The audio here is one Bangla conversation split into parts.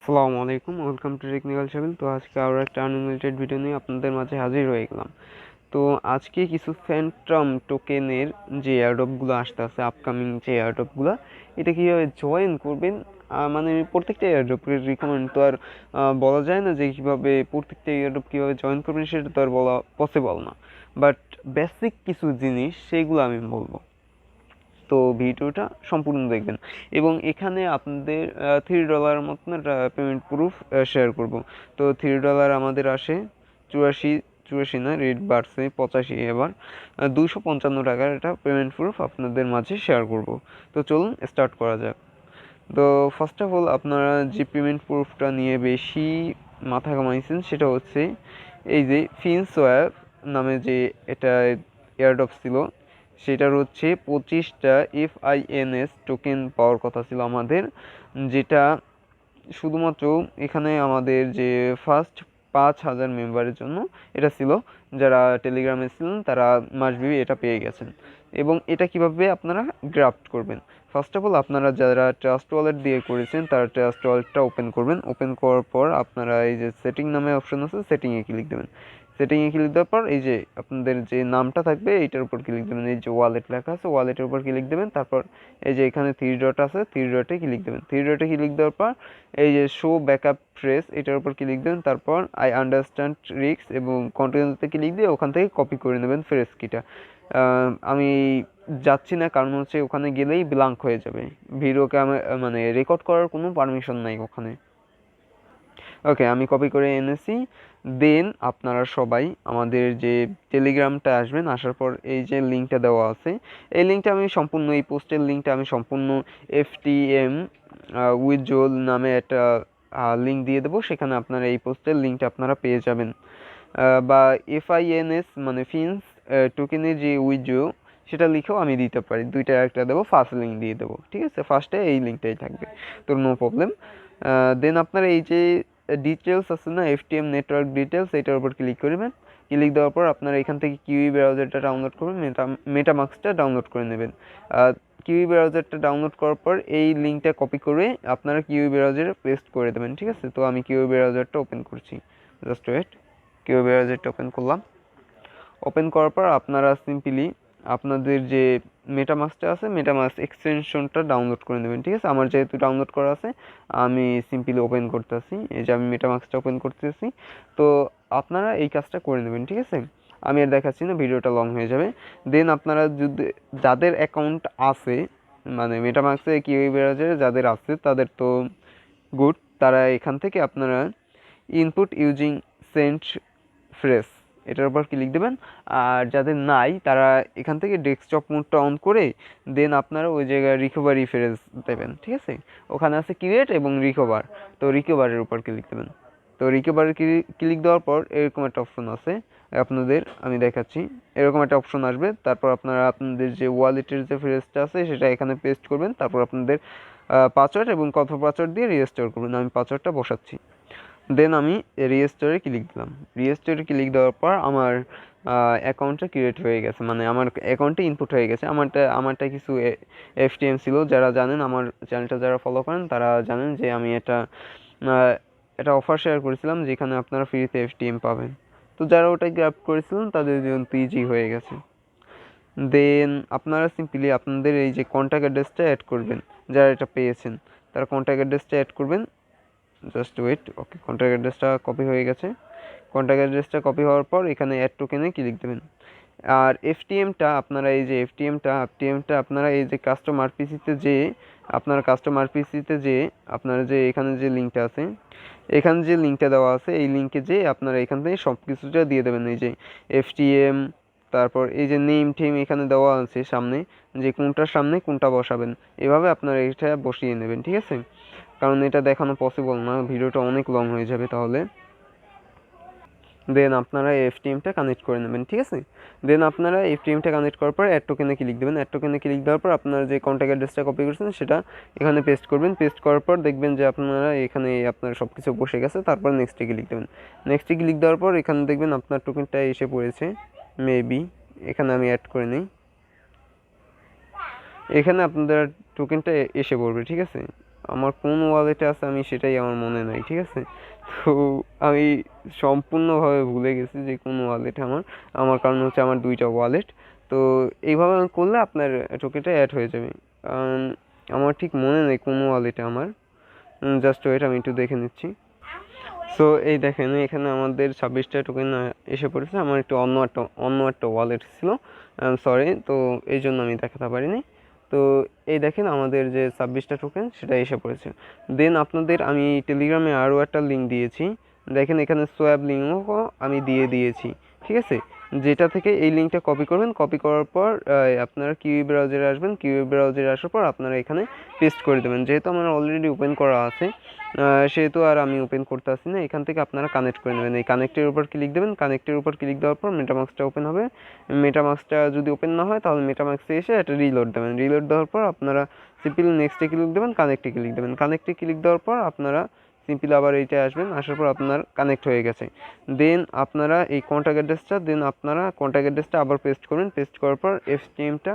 আসসালামু আলাইকুম, ওয়েলকাম টু টেকনিক্যাল সেভেন। তো আজকে আরও একটা আনলিমিটেড ভিডিও নিয়ে আপনাদের মাঝে হাজির হয়ে গেলাম। তো আজকে কিছু ফ্যান্টম টোকেনের যে এয়ারড্রপগুলো আসতে আছে, আপকামিং যে এয়ারড্রপগুলো, এটা কীভাবে জয়েন করবেন, মানে প্রত্যেকটা এয়ারড্রপের রিকমেন্ড তো আর বলা যায় না যে কীভাবে প্রত্যেকটা এয়ারড্রপ কীভাবে জয়েন করবেন, সেটা তো আর বলা পসিবল না। বাট বেসিক কিছু জিনিস সেইগুলো আমি বলবো। তো ভিডিওটা সম্পূর্ণ দেখবেন এবং এখানে আপনাদের $3 মতন পেমেন্ট প্রুফ শেয়ার করব। তো $3 আমাদের আসে চুরাশি চুরাশি না, রেট বাড়ছে 85 এবার। 255 টাকার এটা পেমেন্ট প্রুফ আপনাদের মাঝে শেয়ার করব। তো চলুন স্টার্ট করা যাক। তো ফার্স্ট অফ অল আপনারা যে পেমেন্ট প্রুফটা নিয়ে বেশি মাথা কামাইছেন সেটা হচ্ছে এই যে ফিনসোয়াপ নামে যে এটা এয়ারড্রপ ছিল, সেটার হচ্ছে 25টা FINS টোকেন পাওয়ার কথা ছিল আমাদের, যেটা শুধুমাত্র এখানে আমাদের যে ফার্স্ট 5,000 মেম্বারের জন্য এটা ছিল। যারা টেলিগ্রামে ছিলেন তারা মাসব্যাপী এটা পেয়ে গেছেন। এবং এটা কিভাবে আপনারা গ্রাফট করবেন, ফার্স্ট অফ অল আপনারা যারা ট্রাস্ট ওয়ালেট দিয়ে করেছেন তারা ট্রাস্ট ওয়ালেটটা ওপেন করবেন। ওপেন করার পর আপনারা এই যে সেটিং নামে অপশন আছে, সেটিংয়ে ক্লিক দেবেন। সেটিংয়ে ক্লিক দেওয়ার পর এই যে আপনাদের যে নামটা থাকবে এইটার উপর ক্লিক দেবেন। এই যে ওয়ালেট লেখা আছে ওয়ালেটের উপর ক্লিক দেবেন। তারপর এই যে এখানে 3 ডট আছে, 3 ডটে ক্লিক দেবেন। 3 ডটে ক্লিক দেওয়ার পর এই যে শো ব্যাকআপ ফ্রেজ এটার উপর ক্লিক দেবেন। তারপর আই আন্ডারস্ট্যান্ড রিস্ক এবং কন্টিনিউতে ক্লিক দিয়ে ওখান থেকে কপি করে নেবেন ফ্রেজ কিটা। আমি যাচ্ছি না, কারণ হচ্ছে ওখানে গেলেই ব্ল্যাঙ্ক হয়ে যাবে, ভিডিওকে আমি মানে রেকর্ড করার কোনো পারমিশন নাই ওখানে। ওকে, আমি কপি করে এনেছি। দেন আপনারা সবাই আমাদের যে টেলিগ্রামটা আসবেন, আসার পর এই যে লিঙ্কটা দেওয়া আছে, এই লিঙ্কটা আমি সম্পূর্ণ, এই পোস্টের লিঙ্কটা আমি সম্পূর্ণ FTM উইথড্র নামে একটা লিঙ্ক দিয়ে দেবো। সেখানে আপনারা এই পোস্টের লিঙ্কটা আপনারা পেয়ে যাবেন। বা FINS মানে ফিন্স টোকেনের যে উইথড্র সেটা লিখেও আমি দিতে পারি, দুইটা একটা দেবো, ফার্স্ট লিঙ্ক দিয়ে দেবো। ঠিক আছে, ফার্স্টে এই লিঙ্কটাই থাকবে, তো নো প্রবলেম। দেন আপনারা এই যে ডিটেলস আছে না, FTM নেটওয়ার্ক ডিটেলস, এটার উপর ক্লিক করবেন। ক্লিক দেওয়ার পর আপনারা এখান থেকে কিউই ব্রাউজারটা ডাউনলোড করবেন, মেটামাস্কটা ডাউনলোড করে নেবেন। কিউই ব্রাউজারটা ডাউনলোড করার পর এই লিঙ্কটা কপি করে আপনারা কিউই ব্রাউজারে পেস্ট করে দেবেন। ঠিক আছে, তো আমি কিউই ব্রাউজারটা ওপেন করছি, জাস্ট ওয়েট। কিউই ব্রাউজারটা ওপেন করলাম। ওপেন করার পর আপনারা সিম্পলি আপনাদের যে মেটামাস্কটা আছে, মেটামাস্ক এক্সটেনশনটা ডাউনলোড করে নেবেন। ঠিক আছে, আমার যেহেতু ডাউনলোড করা আছে আমি সিম্পলি ওপেন করতেছি। এই যে আমি মেটামাস্কটা ওপেন করতেছি, তো আপনারা এই কাজটা করে নেবেন। ঠিক আছে, আমি আর দেখাচ্ছি না, ভিডিওটা লং হয়ে যাবে। দেন আপনারা যদি যাদের অ্যাকাউন্ট আছে মানে মেটামাস্কে কিউই ব্রাউজারে যাদের আছে তাদের তো গুড, তারা এখান থেকে আপনারা ইনপুট ইউজিং সেন্ট ফ্রেশ এটার উপর ক্লিক দেবেন। আর যাদের নাই তারা এখান থেকে ডেস্কটপ মোডটা অন করে দেন আপনারা ওই জায়গায় রিকভারি ফ্রেজ দেবেন। ঠিক আছে, ওখানে আছে ক্রিয়েট এবং রিকভার, তো রিকভারের উপর ক্লিক দেবেন। তো রিকভারে ক্লিক দেওয়ার পর এরকম একটা অপশন আছে আপনাদের, আমি দেখাচ্ছি। এরকম একটা অপশন আসবে, তারপর আপনারা আপনাদের যে ওয়ালেটের যে ফ্রেজটা আছে সেটা এখানে পেস্ট করবেন। তারপর আপনাদের পাসওয়ার্ড এবং কত পাসওয়ার্ড দিয়ে রেজিস্টার করবেন। আমি পাসওয়ার্ডটা বসাচ্ছি। দেন আমি রেজিস্টারে ক্লিক দিলাম। রেজিস্টারে ক্লিক দেওয়ার পর আমার অ্যাকাউন্টটা ক্রিয়েট হয়ে গেছে, মানে আমার অ্যাকাউন্টে ইনপুট হয়ে গেছে। আমারটা কিছু FTM ছিল। যারা জানেন, আমার চ্যানেলটা যারা ফলো করেন তারা জানেন যে আমি এটা অফার শেয়ার করেছিলাম যেখানে আপনারা ফ্রিতে FTM পাবেন। তো যারা ওটা গ্র্যাব করেছিলেন তাদের জন্য ইজি হয়ে গেছে। দেন আপনারা সিম্পলি আপনাদের এই যে কন্ট্যাক্ট অ্যাড্রেসটা অ্যাড করবেন, যারা এটা পেয়েছেন তারা কন্ট্যাক্ট অ্যাড্রেসটা অ্যাড করবেন। Just wait. ওকে, কন্ট্যাক্ট অ্যাড্রেসটা কপি হয়ে গেছে। কন্ট্যাক্ট অ্যাড্রেসটা কপি হওয়ার পর এখানে অ্যাড টোকেনে ক্লিক দেবেন। আর FTMটা আপনারা এই যে FTMটা আপনারা এই যে কাস্টমার পিসিতে যে আপনারা যে এখানে যে লিঙ্কটা আছে, এখানে যে লিঙ্কটা দেওয়া আছে এই লিঙ্কে যে আপনারা এখান থেকে সব কিছুটা দিয়ে দেবেন। এই যে FTM, তারপর এই যে নেম টেম এখানে দেওয়া আছে সামনে, যে কোনটার সামনে কোনটা বসাবেন, এভাবে আপনারা এটা বসিয়ে নেবেন। ঠিক আছে, কারণ এটা দেখানো পসিবল না, ভিডিওটা অনেক লং হয়ে যাবে তাহলে। দেন আপনারা FTMটা কানেক্ট করে নেবেন। ঠিক আছে, দেন আপনারা FTMটা কানেক্ট করার পর অ্যাড টোকেনে ক্লিক দেবেন। অ্যাড টোকেনে ক্লিক দেওয়ার পর আপনারা যে কন্ট্যাক্ট অ্যাড্রেসটা কপি করেছেন সেটা এখানে পেস্ট করবেন। পেস্ট করার পর দেখবেন যে আপনারা এখানে আপনার সব কিছু বসে গেছে। তারপর নেক্সটে ক্লিক দেবেন। নেক্সটে ক্লিক দেওয়ার পর এখানে দেখবেন আপনার টোকেনটা এসে পড়েছে মেবি। এখানে আমি অ্যাড করে নিই, এখানে আপনাদের টোকেনটা এসে পড়বে। ঠিক আছে, আমার কোন ওয়ালেটে আছে আমি সেটাই আমার মনে নাই, ঠিক আছে। তো আমি সম্পূর্ণভাবে ভুলে গেছি যে কোন ওয়ালেট আমার আমার কারণ হচ্ছে আমার দুইটা ওয়ালেট। তো এইভাবে করলে আপনার টোকেনটা অ্যাড হয়ে যাবে। আমার ঠিক মনে নেই কোন ওয়ালেটে আমার, জাস্ট ওয়েট আমি একটু দেখে নিচ্ছি। সো এই দেখেন এখানে আমাদের 26টা টোকেন এসে পড়েছে। আমার একটু অন্য একটা ওয়ালেট ছিল, সরি, তো এই জন্য আমি দেখাতে পারিনি। তো এই দেখেন আমাদের যে 26টা টোকেন সেটা এসে পড়েছে। দেন আপনাদের আমি টেলিগ্রামে আরও একটা লিঙ্ক দিয়েছি, দেখেন এখানে সোয়াব লিঙ্কও আমি দিয়ে দিয়েছি, ঠিক আছে। যেটা থেকে এই লিঙ্কটা কপি করবেন, কপি করার পর আপনারা কিউই ব্রাউজারে আসবেন, কিউই ব্রাউজারে আসার পর আপনারা এখানে পেস্ট করে দেবেন। যেহেতু আমার অলরেডি ওপেন করা আছে সেহেতু আর আমি ওপেন করতে আসি না, এখান থেকে আপনারা কানেক্ট করে নেবেন। এই কানেক্টের উপর ক্লিক দেবেন, কানেক্টের উপর ক্লিক দেওয়ার পর মেটামাস্কটা ওপেন হবে। মেটামাস্কটা যদি ওপেন না হয় তাহলে মেটামাস্কে এসে একটা রিলোড দেবেন। রিলোড দেওয়ার পর আপনারা সিম্পলি নেক্সটে ক্লিক দেবেন, কানেক্টে ক্লিক দেবেন। কানেক্টে ক্লিক দেওয়ার পর আপনারা সিম্পলি আবার এইটা আসবেন, আসার পর আপনার কানেক্ট হয়ে গেছে। দেন আপনারা এই কন্ট্যাক্ট অ্যাড্রেসটা আবার পেস্ট করবেন। পেস্ট করার পর FTMটা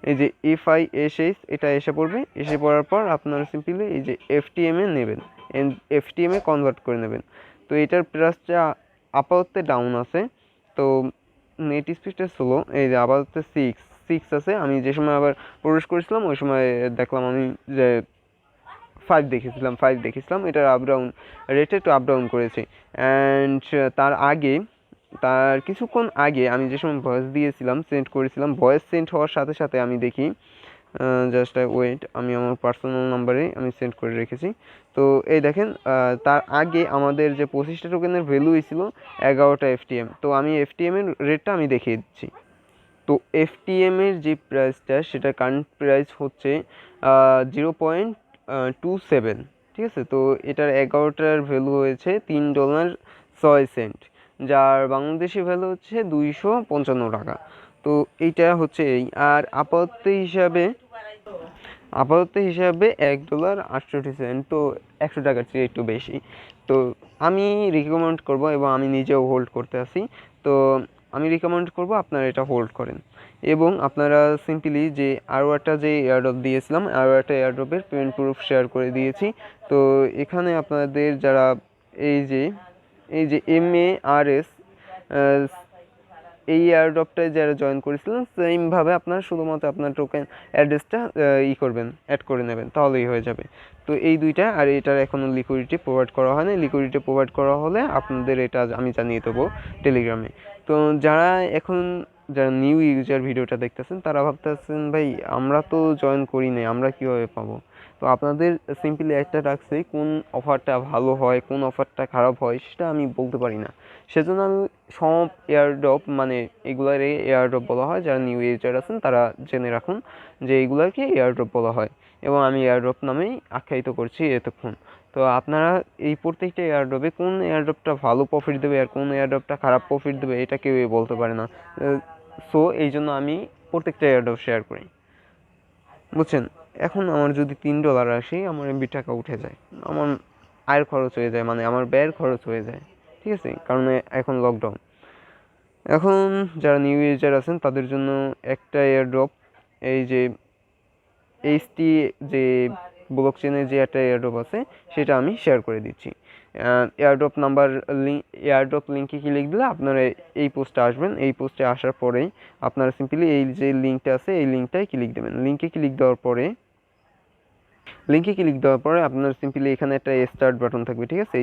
এই যে FISH এটা এসে পড়বে। এসে পড়ার পর আপনারা সিম্পলি এই যে FTM এ নেবেন, FTM এ কনভার্ট করে নেবেন। তো এটার প্রাইসটা আপাতত ডাউন আছে, তো নেট স্পিডটা স্লো, এই যে আপাতত 6 আছে। আমি যে সময় আবার প্রবেশ করেছিলাম ওই সময় দেখলাম আমি যে 5 দেখেছিলাম। এটার আপ ডাউন রেট একটু আপ ডাউন করেছে। অ্যান্ড তার কিছুক্ষণ আগে আমি যে সময় ভয়েস দিয়েছিলাম, সেন্ড করেছিলাম, ভয়েস সেন্ড হওয়ার সাথে সাথে আমি দেখি, জাস্ট ওয়েট, আমি আমার পার্সোনাল নাম্বারে আমি সেন্ড করে রেখেছি। তো এই দেখেন তার আগে আমাদের যে 25টা টোকেনের ভ্যালু হয়েছিল 11টা FTM। তো আমি FTM এর রেটটা আমি দেখিয়ে দিচ্ছি। তো FTM এর যে প্রাইসটা সেটা কারেন্ট প্রাইস হচ্ছে 0.27, ঠিক আছে। তো এটার 11টার ভ্যালু হয়েছে $3.06, যার বাংলাদেশি ভ্যালু হচ্ছে 255 টাকা। তো এইটা হচ্ছে এই। আর আপাতত হিসাবে $1.68, তো 100 টাকার চেয়ে একটু বেশি। তো আমি রিকমেন্ড করব, এবং আমি নিজেও হোল্ড করতে আসি, তো আমি রিকমেন্ড করব আপনারা এটা হোল্ড করেন। এবং আপনারা সিম্পলি যে আরও একটা যে এয়ারড্রপ দিয়েছিলাম, আরও একটা এয়ারড্রপের পেমেন্ট প্রুফ শেয়ার করে দিয়েছি। তো এখানে আপনাদের যারা এই যে MARS এই এয়ারড্রপটায় যারা জয়েন করেছিলেন, সেমভাবে আপনারা শুধুমাত্র আপনার টোকেন অ্যাড্রেসটা অ্যাড করে নেবেন, তাহলেই হয়ে যাবে। তো এই দুইটা, আর এটার এখনও লিকুইডিটি প্রোভাইড করা হয়নি। লিকুইডিটি প্রোভাইড করা হলে আপনাদের এটা আমি জানিয়ে দেবো টেলিগ্রামে। তো যারা নিউ ইউজার ভিডিওটা দেখতেছেন তারা ভাবতেছেন ভাই আমরা তো জয়েন করি নাই, আমরা কীভাবে পাবো। তো আপনাদের সিম্পলি একটা রাখছি, কোন অফারটা ভালো হয় কোন অফারটা খারাপ হয় সেটা আমি বলতে পারি না। সেজন্য আমি সব এয়ারড্রপ, মানে এগুলার এয়ারড্রপ বলা হয়, যারা নিউ ইউজার আছেন তারা জেনে রাখুন যে এগুলাকে এয়ারড্রপ বলা হয়, এবং আমি এয়ারড্রপ নামেই আখ্যায়িত করছি এতক্ষণ। তো আপনারা এই প্রত্যেকটা এয়ারড্রপে কোন এয়ারড্রপটা ভালো প্রফিট দেবে আর কোন এয়ারড্রপটা খারাপ প্রফিট দেবে এটা কেউই বলতে পারে না। সো এই জন্য আমি প্রত্যেকটা এয়ারড্রপ শেয়ার করি, বুঝছেন। এখন আমার যদি $3 আসে, আমার MB টাকা উঠে যায়, আমার আয়ের খরচ হয়ে যায়, মানে আমার ব্যয়ের খরচ হয়ে যায়, ঠিক আছে। কারণ এখন লকডাউন। এখন যারা নিউ ইউজার আছেন তাদের জন্য একটা এয়ারড্রপ, এই যে HT যে ব্লকচেনের যে একটা এয়ারড্রপ আছে সেটা আমি শেয়ার করে দিচ্ছি। এয়ারড্রপ লিঙ্কে ক্লিক দিলে আপনারা এই পোস্টে আসবেন। এই পোস্টে আসার পরেই আপনারা সিম্পলি এই যে লিঙ্কটা আছে এই লিঙ্কটায় ক্লিক দেবেন। লিঙ্কে ক্লিক দেওয়ার পরে আপনার সিম্পলি এখানে একটা স্টার্ট বাটন থাকবে, ঠিক আছে।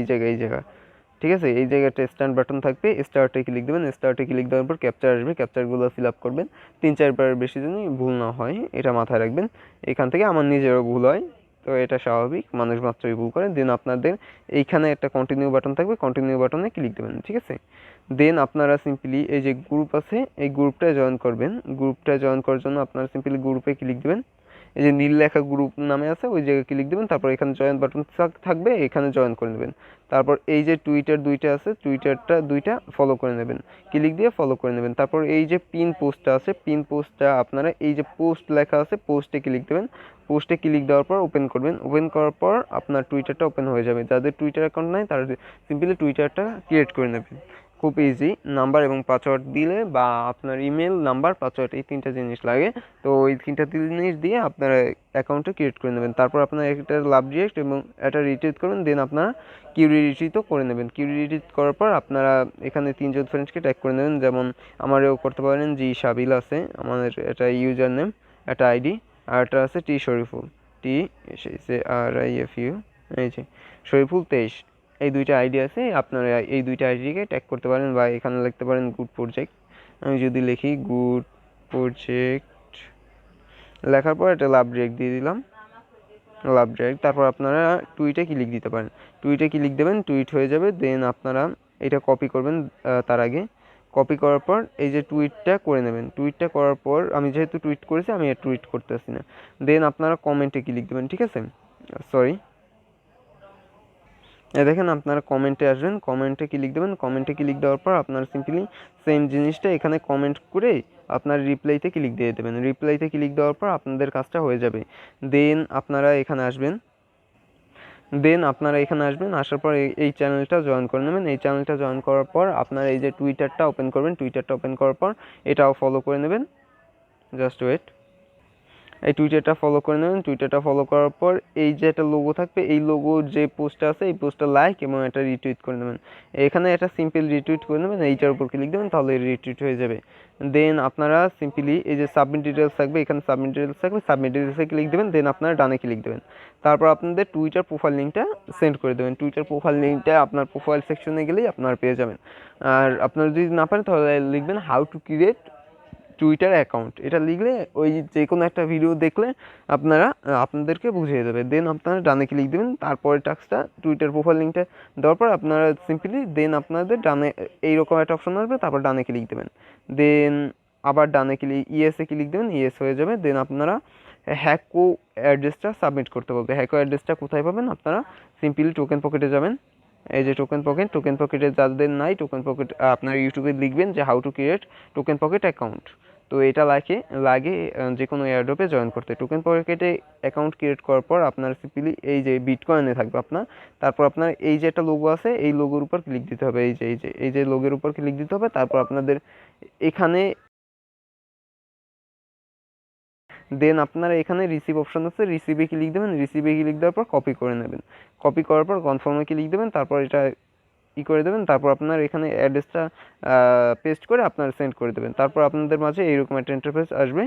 এই জায়গাটা স্টার্ট বাটন থাকবে, স্টার্টে ক্লিক দেবেন। স্টার্টে ক্লিক দেওয়ার পর ক্যাপচার আসবে, ক্যাপচারগুলো ফিল আপ করবেন। 3-4বারের বেশি যেন ভুল না হয় এটা মাথায় রাখবেন। এখান থেকে আমার নিজেরও ভুল হয়, তো এটা স্বাভাবিক, মানুষ মাত্রই ভুল করে। দেন আপনাদের এইখানে একটা কন্টিনিউ বাটন থাকবে, কন্টিনিউ বাটনে ক্লিক দেবেন, ঠিক আছে। দেন আপনারা সিম্পলি এই যে গ্রুপ আছে এই গ্রুপটায় জয়েন করবেন। গ্রুপটায় জয়েন করার জন্য আপনারা সিম্পলি গ্রুপে ক্লিক দেবেন। এই যে নীল লেখা গ্রুপ নামে আছে ওই জায়গায় ক্লিক দেবেন। তারপর এখানে জয়েন বাটন থাকবে, এখানে জয়েন করে নেবেন। তারপর এই যে টুইটার দুইটা আছে, টুইটারটা দুইটা ফলো করে নেবেন, ক্লিক দিয়ে ফলো করে নেবেন। তারপর এই যে পিন পোস্টটা আছে, পিন পোস্টটা আপনারা এই যে পোস্ট লেখা আছে পোস্টে ক্লিক দেবেন। পোস্টে ক্লিক দেওয়ার পর ওপেন করবেন। ওপেন করার পর আপনার টুইটারটা ওপেন হয়ে যাবে। যাদের টুইটার অ্যাকাউন্ট নাই তারা সিম্পলি টুইটারটা ক্রিয়েট করে নেবেন। খুব ইজি। নাম্বার এবং পাসওয়ার্ড দিলে বা আপনার ইমেল, নাম্বার, পাসওয়ার্ড এই 3টা জিনিস লাগে। তো ওই 3টা জিনিস দিয়ে আপনারা অ্যাকাউন্টটা ক্রিয়েট করে নেবেন। তারপর আপনারা একটা লাভ রিয়েক্ট এবং একটা রিটুইট করবেন, দেন আপনারা কিউরি রিটুইটও করে নেবেন। কিউরি রিটুইট করার পর আপনারা এখানে 3জন ফ্রেন্ডসকে ট্যাগ করে নেবেন, যেমন আমারও করতে পারেন, জি সাবিল আছে আমাদের এটা ইউজার নেম, একটা আইডি, আর একটা আছে টি শরীফুল, টি SARIFU, এই যে শরীফুল 23, এই 2টা আইডি আছে। আপনারা এই 2টা আইডিকে ট্যাগ করতে পারেন বা এখানে লিখতে পারেন গুড প্রজেক্ট। আমি যদি লিখি গুড প্রজেক্ট, লেখার পর একটা লাভ রিয়েক্ট দিয়ে দিলাম, লাভ রিয়েক্ট। তারপর আপনারা টুইটে ক্লিক দিতে পারেন, টুইটে ক্লিক দেবেন, টুইট হয়ে যাবে। দেন আপনারা এটা কপি করবেন, তার আগে কপি করার পর এই যে টুইটটা করে নেবেন। টুইটটা করার পর আমি যেহেতু টুইট করেছি আমি আর টুইট করতেছি না। দেন আপনারা কমেন্টে ক্লিক দেবেন, ঠিক আছে? সরি, দেখেন আপনারা কমেন্টে আসবেন, কমেন্টে ক্লিক দেবেন। কমেন্টে ক্লিক দেওয়ার পর আপনারা সিম্পলি সেম জিনিসটা এখানে কমেন্ট করে আপনার রিপ্লাইতে ক্লিক দিয়ে দেবেন। রিপ্লাইতে ক্লিক দেওয়ার পর আপনাদের কাজটা হয়ে যাবে। দেন আপনারা এখানে আসবেন, আসার পর এই চ্যানেলটা জয়েন করে নেবেন। এই চ্যানেলটা জয়েন করার পর আপনারা এই যে টুইটারটা ওপেন করবেন, টুইটারটা ওপেন করার পর এটাও ফলো করে নেবেন। জাস্ট ওয়েট, এই টুইটারটা ফলো করে নেবেন। টুইটারটা ফলো করার পর এই যে একটা লোগো থাকবে, এই লোগোর যে পোস্টটা আছে এই পোস্টটা লাইক এবং এটা রিটুইট করে নেবেন। এখানে একটা সিম্পল রিটুইট করে নেবেন, এইটার উপর ক্লিক দেবেন, তাহলে রিটুইট হয়ে যাবে। দেন আপনারা সিম্পলি এই যে সাবমিট ডিটেলস থাকবে, এখানে সাবমিট ডিটেলস থাকবে, সাবমিট ডিটেলসে ক্লিক দেবেন। দেন আপনারা ডানে ক্লিক দেবেন। তারপর আপনাদের টুইটার প্রোফাইল লিঙ্কটা সেন্ড করে দেবেন। টুইটার প্রোফাইল লিঙ্কটা আপনার প্রোফাইল সেকশনে গেলেই আপনারা পেয়ে যাবেন। আর আপনারা যদি না পারেন তাহলে লিখবেন how to create Twitter account, এটা লিখলে ওই যে কোনো একটা ভিডিও দেখলে আপনাদেরকে বুঝিয়ে দেবে। দেন আপনারা ডানে ক্লিক দেবেন। তারপরে টাস্কটা টুইটার প্রোফাইল লিঙ্কটা দেওয়ার পর আপনারা সিম্পলি দেন আপনাদের ডানে এইরকম একটা অপশন আসবে, তারপর ডানে ক্লিক দেবেন। দেন আবার ডানে ইয়েসে ক্লিক দেবেন, ইয়েস হয়ে যাবে। দেন আপনারা হ্যাকো অ্যাড্রেসটা সাবমিট করতে বলবে। হ্যাকো অ্যাড্রেসটা কোথায় পাবেন? আপনারা সিম্পলি টোকেন পকেটে যাবেন, এই যে টোকেন পকেটে যাদের নাই টোকেন পকেট, আপনারা ইউটিউবে লিখবেন যে how to create token pocket account. তো এটা লাগে যে কোনো এয়ারড্রপে জয়েন করতে। টোকেন পকেটে অ্যাকাউন্ট ক্রিয়েট করার পর আপনার সিম্পলি এই যে বিটকয়েনে থাকবে আপনার, তারপর আপনার এই যে একটা লোগো আছে এই লোগোর উপর ক্লিক দিতে হবে, এই যে লোগোর উপর ক্লিক দিতে হবে। তারপর আপনাদের এখানে দেন আপনারা এখানে রিসিভ অপশন আছে, রিসিভে ক্লিক দেবেন। রিসিভে ক্লিক দেওয়ার পর কপি করে নেবেন, কপি করার পর কনফার্মে ক্লিক দেবেন। তারপর এটা করে দেবেন। তারপর আপনার এখানে অ্যাড্রেসটা পেস্ট করে আপনারা সেন্ড করে দেবেন। তারপর আপনাদের মাঝে এইরকম একটা ইন্টারফেস আসবে।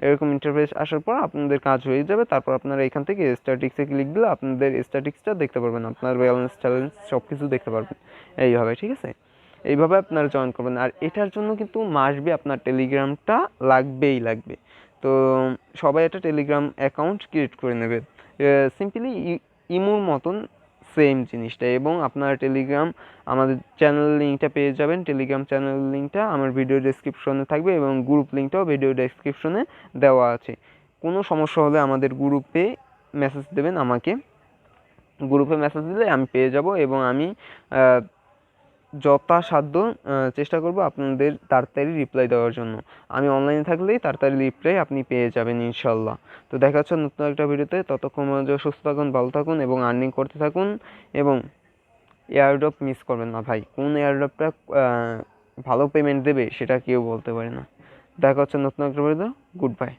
এরকম ইন্টারফেস আসার পর আপনাদের কাজ হয়ে যাবে। তারপর আপনারা এখান থেকে স্ট্যাটিক্সে ক্লিক দিলে আপনাদের স্ট্যাটিক্সটা দেখতে পারবেন, আপনার ব্যালেন্স ট্যালেন্স সব কিছু দেখতে পারবেন এইভাবে, ঠিক আছে? এইভাবে আপনারা জয়েন করবেন। আর এটার জন্য কিন্তু মাসবে আপনার টেলিগ্রামটা লাগবে। তো সবাই একটা টেলিগ্রাম অ্যাকাউন্ট ক্রিয়েট করে নেবে, সিম্পলি ইমোর মতন সেম জিনিসটা। এবং আপনার টেলিগ্রাম আমাদের চ্যানেল লিঙ্কটা পেয়ে যাবেন। টেলিগ্রাম চ্যানেল লিঙ্কটা আমার ভিডিও ডেসক্রিপশনে থাকবে এবং গ্রুপ লিঙ্কটাও ভিডিও ডেসক্রিপশনে দেওয়া আছে। কোনো সমস্যা হলে আমাদের গ্রুপে মেসেজ দেবেন আমাকে, গ্রুপে মেসেজ দিলে আমি পেয়ে যাব এবং আমি যথাসাধ্য চেষ্টা করব আপনাদের তাড়াতাড়ি রিপ্লাই দেওয়ার জন্য। আমি অনলাইনে থাকলেই তাড়াতাড়ি রিপ্লাই আপনি পেয়ে যাবেন ইনশাল্লাহ। তো দেখা হচ্ছে নতুন একটা ভিডিওতে। ততক্ষণ সুস্থ থাকুন, ভালো থাকুন এবং আর্নিং করতে থাকুন। এবং এয়ারড্রপ মিস করবেন না ভাই, কোন এয়ারড্রপটা ভালো পেমেন্ট দেবে সেটা কেউ বলতে পারে না। দেখা হচ্ছে নতুন একটা ভিডিও। Good bye.